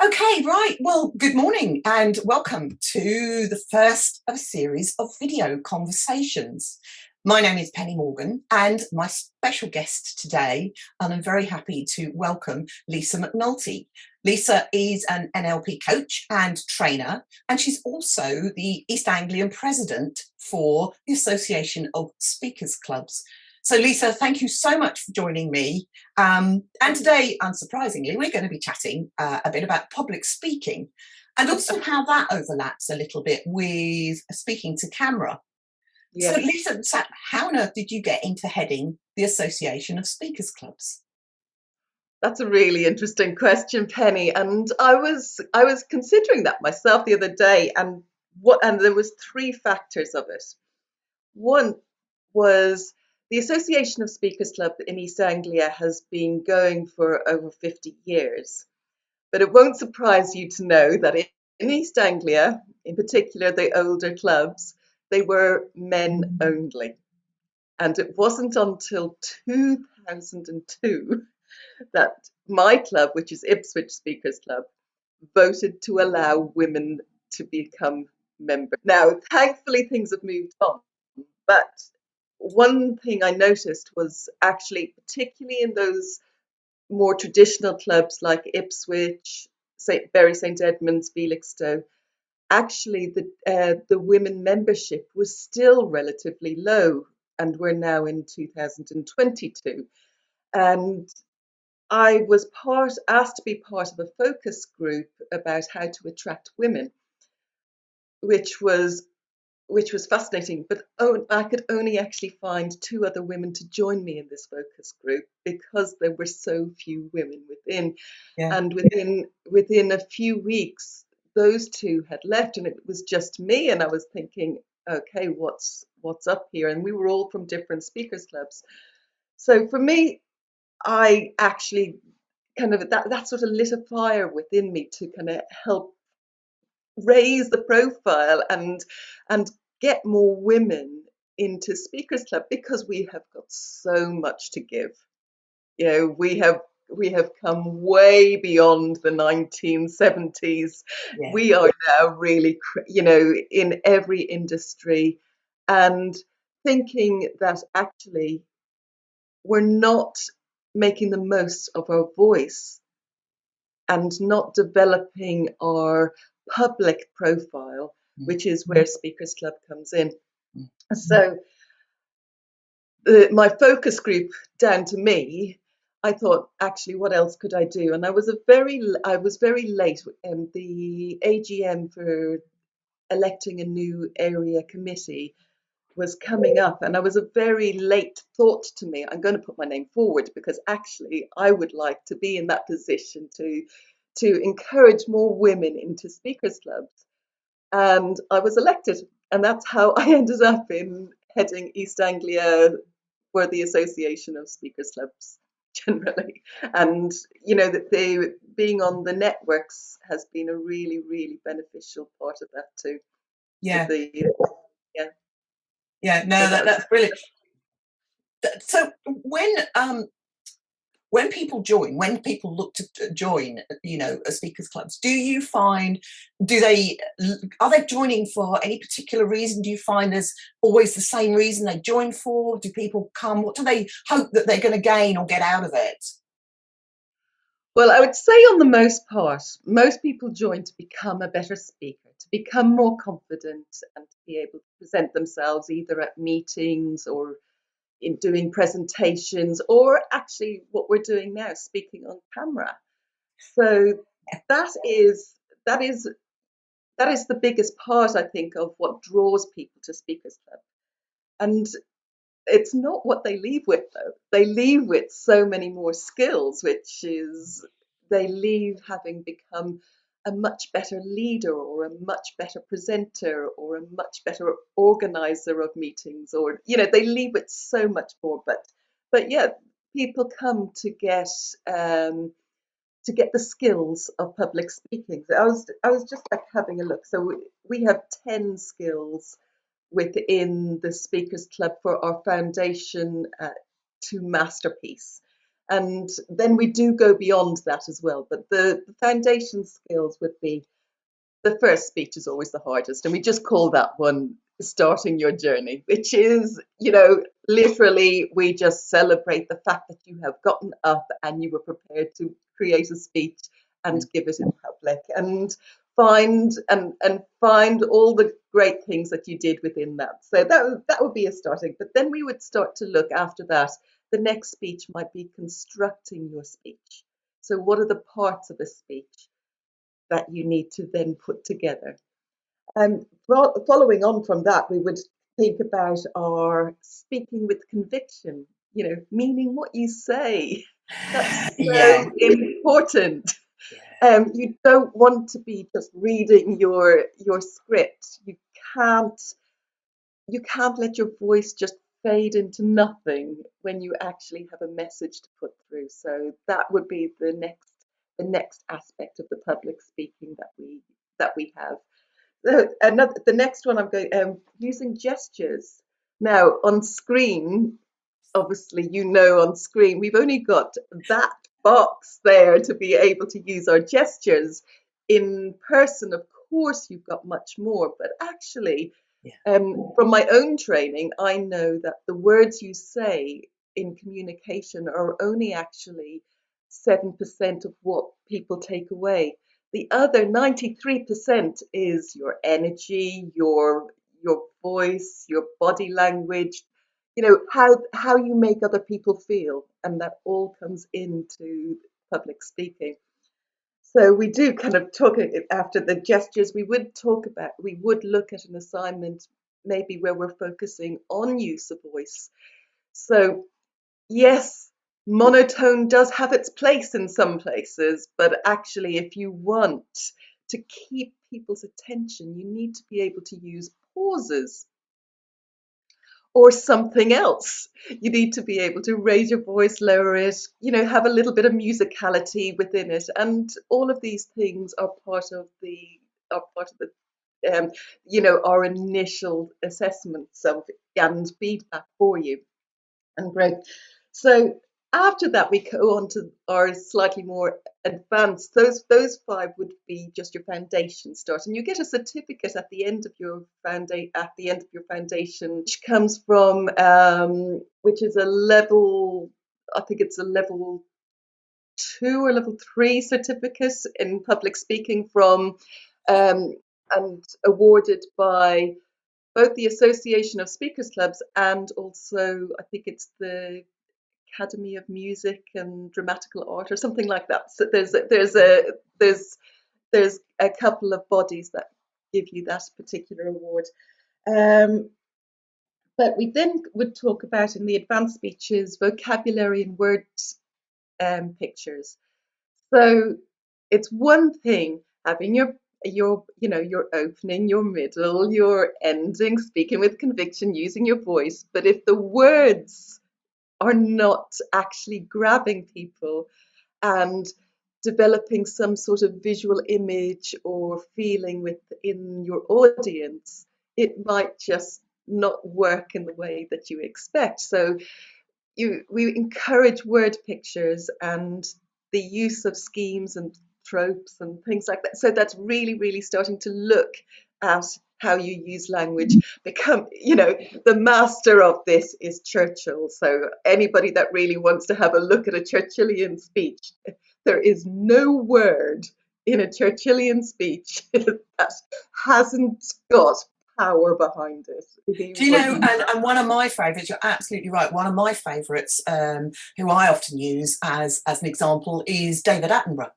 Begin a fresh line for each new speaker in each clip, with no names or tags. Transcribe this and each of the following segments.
Okay, right. Well, good morning and welcome to the first of a series of video conversations. My name is Penny Morgan and my special guest today, and I'm very happy to welcome Lisa McNulty. Lisa is an NLP coach and trainer, and she's also the East Anglian president for the Association of Speakers Clubs. So, Lisa, thank you so much for joining me. And today, unsurprisingly, we're going to be chatting a bit about public speaking and also how that overlaps a little bit with speaking to camera. So,
Yes,
Lisa, how on earth did you get into heading the Association of Speakers Clubs?
that's a really interesting question, Penny. And I was considering that myself the other day, and there was three factors of it. One was the Association of Speakers Club in East Anglia has been going for over 50 years. But it won't surprise you to know that in East Anglia, in particular the older clubs, they were men only. And it wasn't until 2002 that my club, which is Ipswich Speakers Club, voted to allow women to become members. Now, thankfully, things have moved on, but one thing I noticed was actually, particularly in those more traditional clubs like Ipswich, Bury St Edmunds, Felixstowe, actually the women membership was still relatively low, and we're now in 2022. And I was asked to be part of a focus group about how to attract women, which was fascinating. But I could only actually find two other women to join me in this focus group because there were so few women within.
Yeah.
And within a few weeks, those two had left, and it was just me. And I was thinking, okay, what's up here? And we were all from different speakers clubs. So for me, I actually kind of that sort of lit a fire within me to kind of help raise the profile and get more women into Speakers Club because we have got so much to give. You know, we have come way beyond the 1970s.
Yeah.
We are now really, in every industry, and thinking that actually we're not making the most of our voice and not developing our public profile, which is where Speakers Club comes in. So my focus group down to me, I thought, actually, what else could I do? And I was very late, and the AGM for electing a new area committee was coming up, and I was a very late thought to me. I'm going to put my name forward because actually I would like to be in that position to encourage more women into speakers clubs. And I was elected, and that's how I ended up in heading East Anglia for the Association of Speakers Clubs generally. And that they being on the networks has been a really, really beneficial part of that too. With
Yeah.
the yeah,
Yeah.
so
No,
that was
that's brilliant. So when people join, when people look to join, speakers clubs, are they joining for any particular reason? Do you find there's always the same reason they join for? Do people come? What do they hope that they're going to gain or get out of it?
Well, I would say on the most part, most people join to become a better speaker, to become more confident and to be able to present themselves either at meetings or in doing presentations or actually what we're doing now, speaking on camera. So that is that is that is the biggest part, I think, of what draws people to Speakers Club. And it's not what they leave with, though. They leave with so many more skills, which is they leave having become a much better leader or a much better presenter or a much better organizer of meetings, or they leave with so much more. But yeah, people come to get the skills of public speaking. So I was just like having a look. So we have 10 skills within the Speakers Club for our foundation to masterpiece. And then we do go beyond that as well. But the foundation skills would be, the first speech is always the hardest. And we just call that one starting your journey, which is, literally we just celebrate the fact that you have gotten up and you were prepared to create a speech and give it in public, and find all the great things that you did within that. So that would be a starting. But then we would start to look after that. The next speech might be constructing your speech. So what are the parts of a speech that you need to then put together? And following on from that, we would think about our speaking with conviction, meaning what you say. That's
Yeah.
so important. You don't want to be just reading your script. You can't let your voice just fade into nothing when you actually have a message to put through. So that would be the next aspect of the public speaking that we have. The next one I'm going using gestures. Now on screen, obviously, on screen we've only got that box there to be able to use our gestures. In person, of course, you've got much more, but actually, from my own training, I know that the words you say in communication are only actually 7% of what people take away. The other 93% is your energy, your voice, your body language, how you make other people feel, and that all comes into public speaking. So we do kind of talk after the gestures. We would look at an assignment maybe where we're focusing on use of voice. So yes, monotone does have its place in some places, but actually if you want to keep people's attention, you need to be able to use pauses or something else. You need to be able to raise your voice, lower it, have a little bit of musicality within it, and all of these things are part of our initial assessments and feedback for you and growth. So after that, we go on to our slightly more advanced. Those five would be just your foundation start, and you get a certificate at the end of your foundation, which comes from which is a level. I think it's a level 2 or level 3 certificate in public speaking from and awarded by both the Association of Speakers Clubs and also I think it's the Academy of Music and Dramatical Art or something like that. So there's a couple of bodies that give you that particular award. But we then would talk about in the advanced speeches vocabulary and word pictures. So it's one thing having your opening, your middle, your ending, speaking with conviction, using your voice. But if the words are not actually grabbing people and developing some sort of visual image or feeling within your audience, it might just not work in the way that you expect. So we encourage word pictures and the use of schemes and tropes and things like that. So that's really, really starting to look at how you use language. The master of this is Churchill. So anybody that really wants to have a look at a Churchillian speech, there is no word in a Churchillian speech that hasn't got power behind it.
Do you know, and one of my favourites, you're absolutely right, one of my favourites, who I often use as an example, is David Attenborough.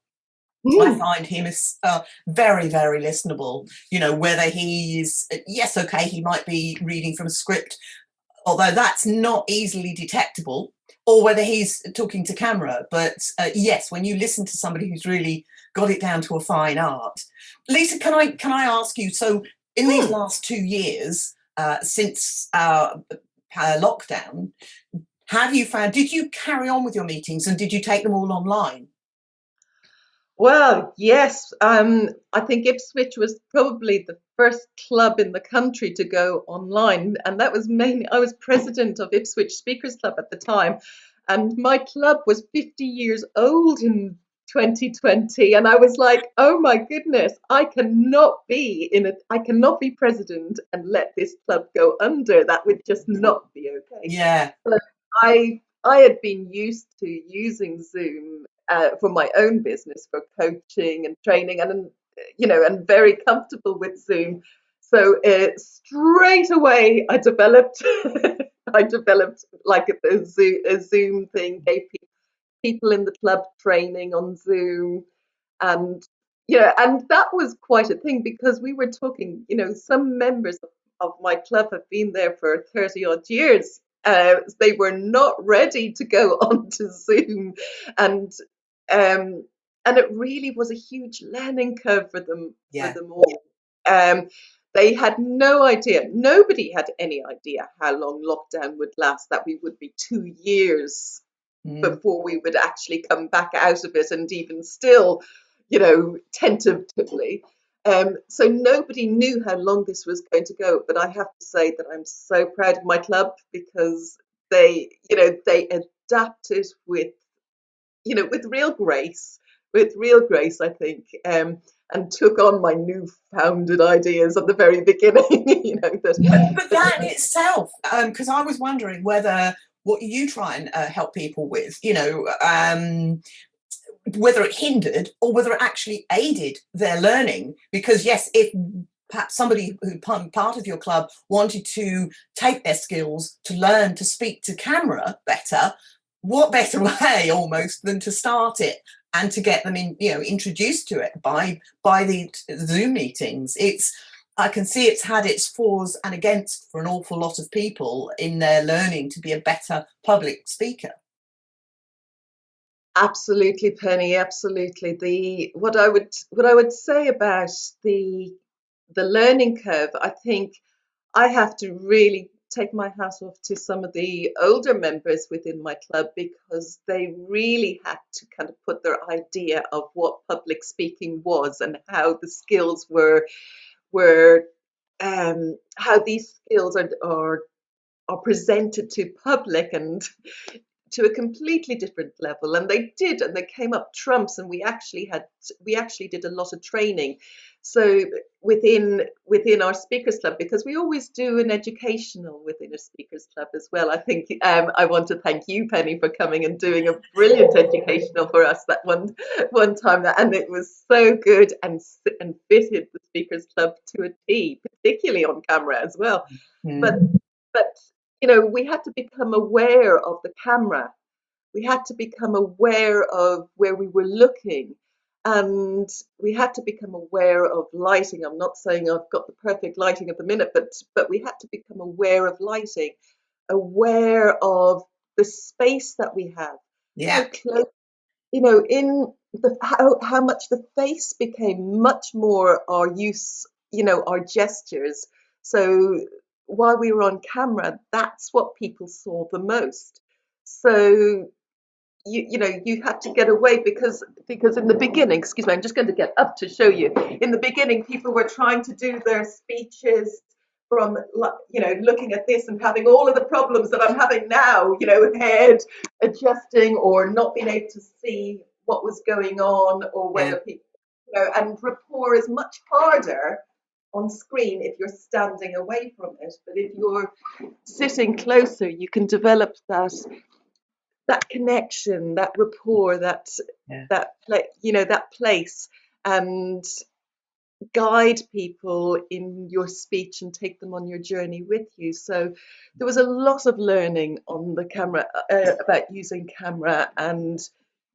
I find him as very, very listenable. Whether he's, yes, okay, he might be reading from a script, although that's not easily detectable, or whether he's talking to camera. But yes, when you listen to somebody who's really got it down to a fine art. Lisa, can I ask you, so in these last 2 years, since lockdown, did you carry on with your meetings and did you take them all online?
Well, yes. I think Ipswich was probably the first club in the country to go online, and that was mainly, I was president of Ipswich Speakers Club at the time, And my club was 50 years old in 2020, and I was like, oh my goodness, I cannot be president and let this club go under. That would just not be okay.
Yeah.
So I had been used to using Zoom for my own business for coaching and training, and and very comfortable with Zoom. So straight away, I developed I developed like a Zoom thing, gave people in the club training on Zoom, and and that was quite a thing because we were talking, some members of my club have been there for 30 odd years. They were not ready to go onto Zoom, and um, and it really was a huge learning curve for
Yeah.
them all. Um, they had no idea. Nobody had any idea how long lockdown would last. That we would be 2 years
Mm.
before we would actually come back out of it, and even still, tentatively. So nobody knew how long this was going to go, but I have to say that I'm so proud of my club because they adapted with real grace, I think, and took on my new-founded ideas at the very beginning.
But that in itself, because I was wondering whether what you try and help people with, whether it hindered or whether it actually aided their learning. Because yes, if perhaps somebody who part of your club wanted to take their skills to learn to speak to camera better, what better way almost than to start it and to get them introduced to it by the Zoom meetings. I can see it's had its fors and against for an awful lot of people in their learning to be a better public speaker.
Absolutely, Penny. Absolutely. What I would say about the learning curve, I think I have to really take my hat off to some of the older members within my club because they really had to kind of put their idea of what public speaking was and how the skills were how these skills are presented to public and to a completely different level, and they did, and they came up trumps, and we actually did a lot of training. So within our speakers club, because we always do an educational within a speakers club as well. I think I want to thank you, Penny, for coming and doing a brilliant educational for us that one time, and it was so good and fitted the speakers club to a T, particularly on camera as well.
Mm.
But we had to become aware of the camera. We had to become aware of where we were looking, and we had to become aware of lighting. I'm not saying I've got the perfect lighting at the minute, but we had to become aware of lighting, aware of the space that we have, how
Yeah.
close, in how much the face became much more our use, our gestures. So while we were on camera, that's what people saw the most. So you had to get away because in the beginning, excuse me, I'm just going to get up to show you. In the beginning, people were trying to do their speeches from looking at this and having all of the problems that I'm having now, head adjusting or not being able to see what was going on, or
Yeah.
whether people, and rapport is much harder on screen if you're standing away from it, but if you're sitting closer, you can develop that connection, that rapport, that
Yeah.
that place, and guide people in your speech and take them on your journey with you. So there was a lot of learning on the camera, about using camera, and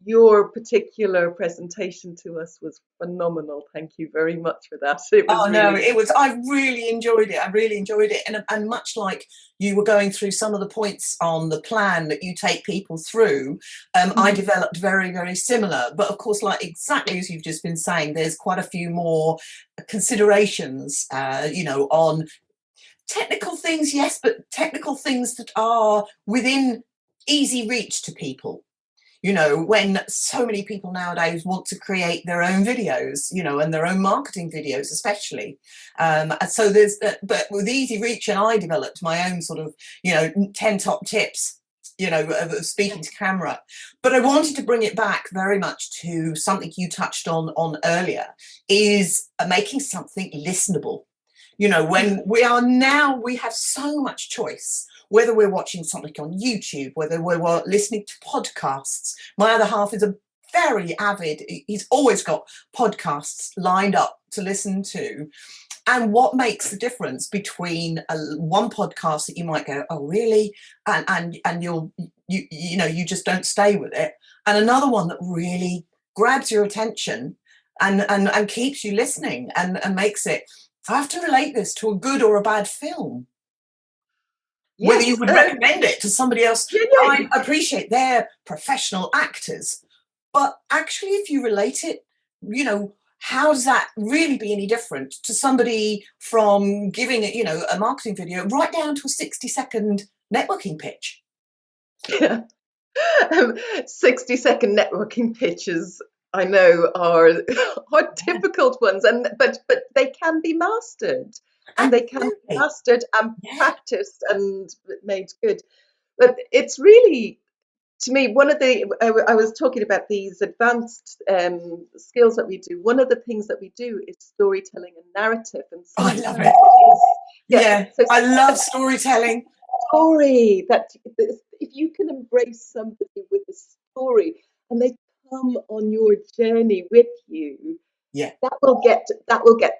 your particular presentation to us was phenomenal. Thank you very much for that. It was
Oh no,
really
it was. I really enjoyed it. I really enjoyed it, and much like you were going through some of the points on the plan that you take people through, I developed very, very similar. But of course, like exactly as you've just been saying, there's quite a few more considerations, on technical things. Yes, but technical things that are within easy reach to people. When so many people nowadays want to create their own videos, and their own marketing videos, especially. So there's that, but with easy reach, and I developed my own sort of, 10 top tips, of speaking to camera. But I wanted to bring it back very much to something you touched on earlier, is making something listenable. When we have so much choice, whether we're watching something on YouTube, whether we're listening to podcasts. My other half is a very avid, he's always got podcasts lined up to listen to. And what makes the difference between one podcast that you might go, oh really, and you just don't stay with it, and another one that really grabs your attention and keeps you listening and makes it. I have to relate this to a good or a bad film. Whether you
Yes.
would recommend it to somebody else,
Yeah,
I appreciate they're professional actors, but actually, if you relate it, how does that really be any different to somebody from giving it, a marketing video right down to a 60-second networking pitch?
yeah. 60-second networking pitches, I know, are difficult ones, but they can be mastered, and they can be
Absolutely.
mastered and
Yeah.
practiced and made good. But it's really, to me, one of the I was talking about these advanced skills that we do. One of the things that we do is storytelling and narrative, and
Oh, I love
sometimes
it.
it is, yeah.
Yeah.
So
I love
sometimes
storytelling.
story that if you can embrace somebody with a story and they come on your journey with you,
Yeah.
that will get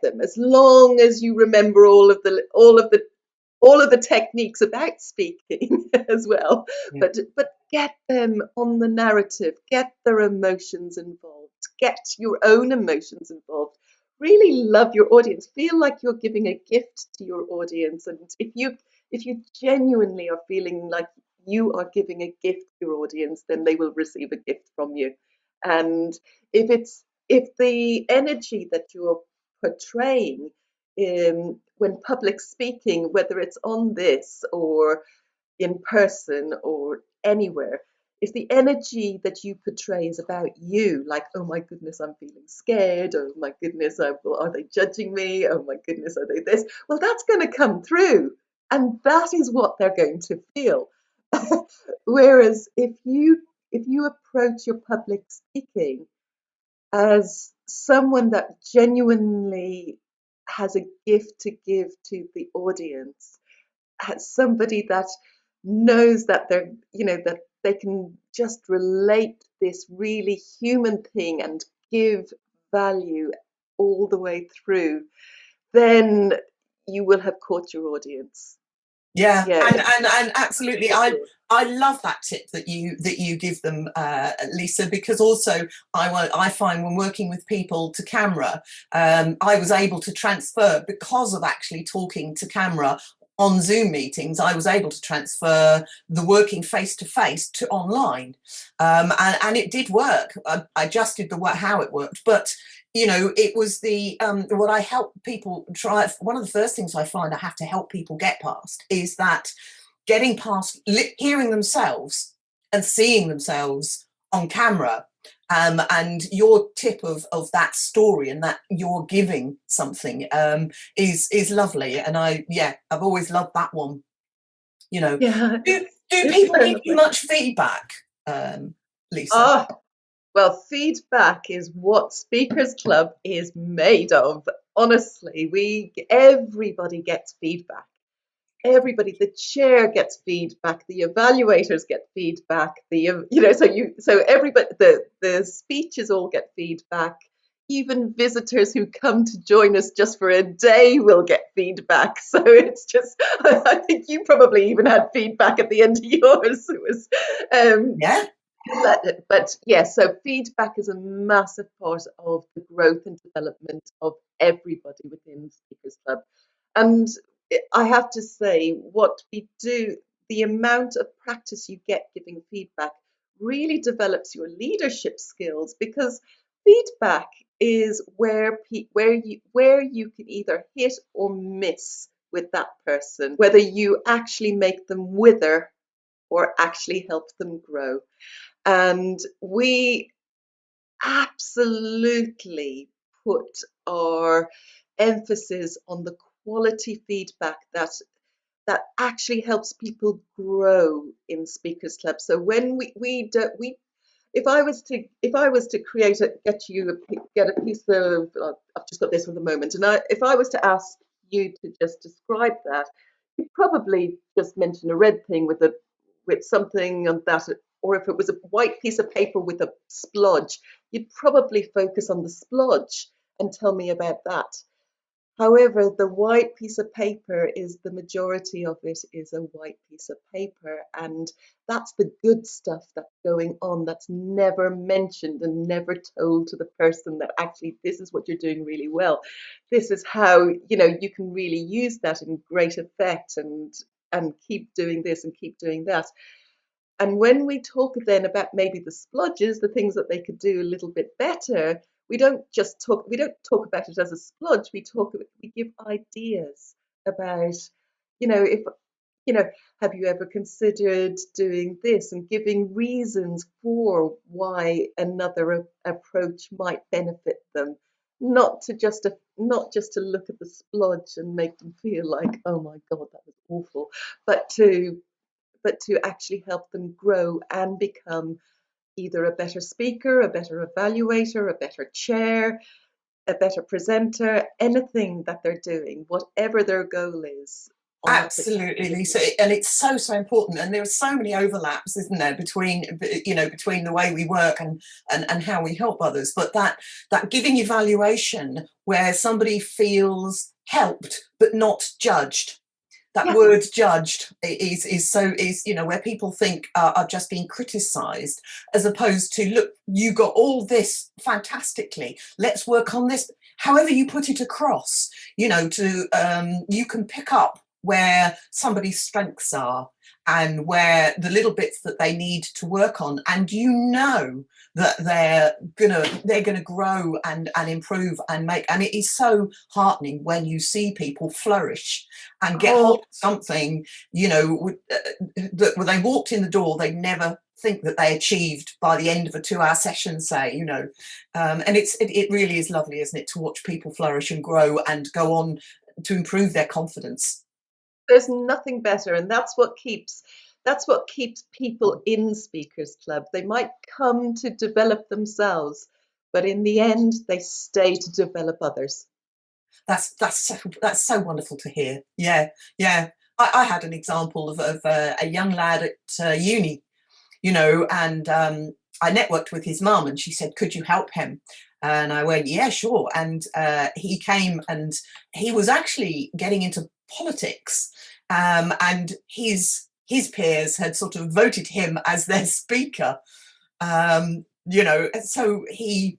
them, as long as you remember all of the techniques about speaking as well.
Yeah.
But get them on the narrative, get their emotions involved, get your own emotions involved. Really love your audience. Feel like you're giving a gift to your audience. And if you genuinely are feeling like you are giving a gift to your audience, then they will receive a gift from you. And if the energy that you're portraying when public speaking, whether it's on this or in person or anywhere, if the energy that you portray is about you, like, oh my goodness, I'm feeling scared, oh my goodness, are they judging me? Oh my goodness, are they this? Well, that's going to come through, and that is what they're going to feel. Whereas if you approach your public speaking as someone that genuinely has a gift to give to the audience, as somebody that knows that that they can just relate this really human thing and give value all the way through, then you will have caught your audience.
Yeah,
Yeah,
and absolutely, I love that tip that you give them, Lisa, because also I find when working with people to camera, I was able to transfer because of actually talking to camera on Zoom meetings. I was able to transfer the working face to face to online, and it did work. I adjusted how it worked, but it was what I help people try. One of the first things I find I have to help people get past is that getting past hearing themselves and seeing themselves on camera. And your tip of that story and that you're giving something is lovely. And I've always loved that one.
yeah,
Do
it's
people
so
give you
lovely.
much feedback, Lisa?
Ah, well, feedback is what Speakers Club is made of. Honestly, everybody gets feedback. Everybody, the chair gets feedback, the evaluators get feedback, so everybody, the speeches all get feedback. Even visitors who come to join us just for a day will get feedback. So it's just, I think you probably even had feedback at the end of yours. It was, um,
Yeah.
but yeah, so feedback is a massive part of the growth and development of everybody within Speakers Club. And I have to say, what we do, the amount of practice you get giving feedback really develops your leadership skills, because feedback is where you can either hit or miss with that person, whether you actually make them wither or actually help them grow. And we absolutely put our emphasis on the quality feedback that that actually helps people grow in Speakers Club. So when we if I was to create a get a piece of I've just got this for the moment, and if I was to ask you to just describe that, you'd probably just mention a red thing with something on that, or if it was a white piece of paper with a splodge, you'd probably focus on the splodge and tell me about that. However, the white piece of paper is the majority of it is a white piece of paper, and that's the good stuff that's going on that's never mentioned and never told to the person that actually this is what you're doing really well. This is how, you know, you can really use that in great effect and keep doing this and keep doing that. And when we talk then about maybe the splodges, the things that they could do a little bit better, we don't talk about it as a splodge, we give ideas about, if, you know, have you ever considered doing this, and giving reasons for why another approach might benefit them, not just to look at the splodge and make them feel like, oh my God, that was awful, but to actually help them grow and become either a better speaker, a better evaluator, a better chair, a better presenter, anything that they're doing, whatever their goal is on that particular
Absolutely, Lisa, and it's so important. And there are so many overlaps, isn't there, between between the way we work and how we help others. But that giving evaluation where somebody feels helped but not judged. That
Yeah.
word judged is where people think are just being criticized, as opposed to, look, you got all this fantastically, let's work on this. However you put it across, you can pick up where somebody's strengths are and where the little bits that they need to work on, and that they're gonna grow and improve and make. And it is so heartening when you see people flourish and get hold of something, that when they walked in the door, they never think that they achieved by the end of a 2-hour session, say, and it really is lovely, isn't it, to watch people flourish and grow and go on to improve their confidence.
There's nothing better, and that's what keeps people in Speakers Club. They might come to develop themselves, but in the end, they stay to develop others.
That's so wonderful to hear. Yeah, yeah. I had an example of a young lad at uni, and I networked with his mum, and she said, "Could you help him?" And I went, "Yeah, sure." And he came, and he was actually getting into politics, and his peers had sort of voted him as their speaker. So he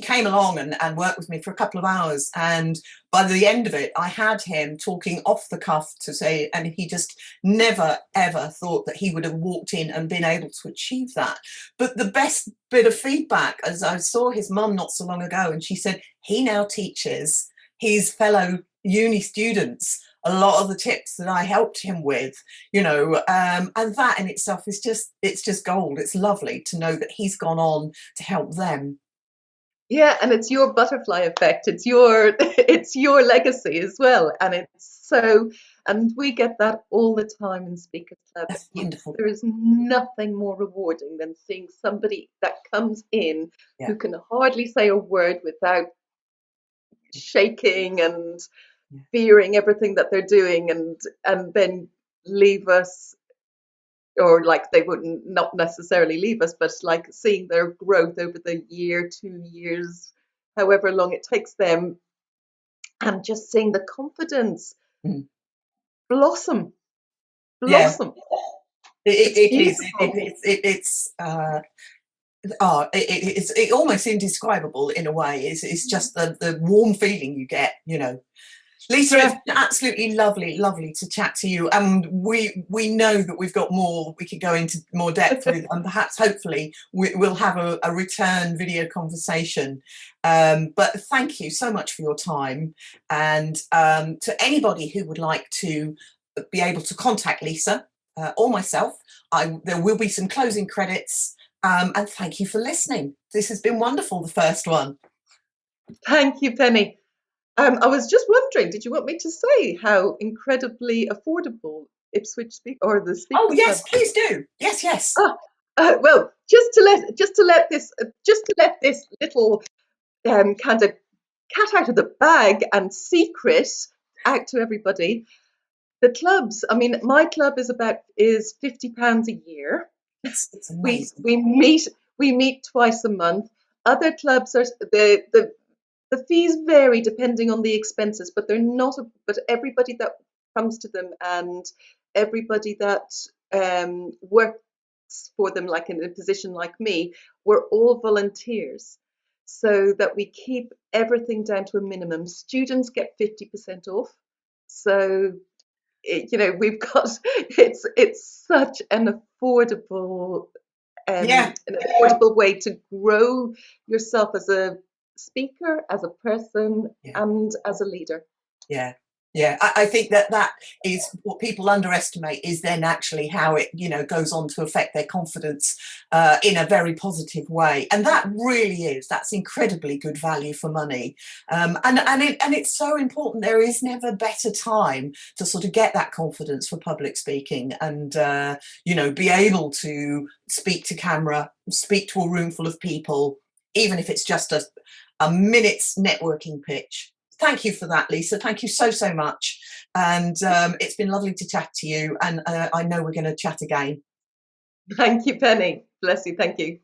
came along and worked with me for a couple of hours, and by the end of it I had him talking off the cuff to say, and he just never ever thought that he would have walked in and been able to achieve that. But the best bit of feedback, as I saw his mum not so long ago, and she said he now teaches his fellow uni students a lot of the tips that I helped him with, and that in itself is it's just gold. It's lovely to know that he's gone on to help them.
Yeah, and it's your butterfly effect. It's your it's your legacy as well, and we get that all the time in Speakers Club.
That's wonderful.
There is nothing more rewarding than seeing somebody that comes in
Yeah.
who can hardly say a word without shaking and
Yeah.
fearing everything that they're doing, and then leave us, or like they wouldn't not necessarily leave us, but like seeing their growth over the year, 2 years, however long it takes them, and just seeing the confidence
Mm.
blossom,
Yeah,
blossom. It's
it is.
beautiful.
It's almost indescribable in a way. It's just the warm feeling you get, Lisa, it's
Yeah.
been absolutely lovely to chat to you, and we know that we've got more we could go into more depth with, and perhaps hopefully we'll have a return video conversation. But thank you so much for your time, and to anybody who would like to be able to contact Lisa or myself, there will be some closing credits, and thank you for listening. This has been wonderful, the first one.
Thank you, Penny. I was just wondering, did you want me to say how incredibly affordable Ipswich Speak or the
Oh,
Speakers Club?
yes, please do. Yes, yes.
Ah, well, just to let this little kind of cat out of the bag and secret out to everybody. The clubs. I mean, my club is £50 a year.
It's
We
amazing.
we meet we meet twice a month. Other clubs are the fees vary depending on the expenses, but they're not. But everybody that comes to them and everybody that works for them, like in a position like me, we're all volunteers, so that we keep everything down to a minimum. Students get 50% off, so we've got it's such
Yeah,
an affordable way to grow yourself as a speaker, as a person,
yeah.
and as a leader.
Yeah, yeah. I think that that is what people underestimate is then actually how it, goes on to affect their confidence in a very positive way. And that really that's incredibly good value for money. And it's so important. There is never better time to sort of get that confidence for public speaking and, be able to speak to camera, speak to a room full of people, even if it's just a minute's networking pitch. Thank you for that, Lisa. Thank you so, so much. And it's been lovely to chat to you. And I know we're going to chat again.
Thank you, Penny. Bless you. Thank you.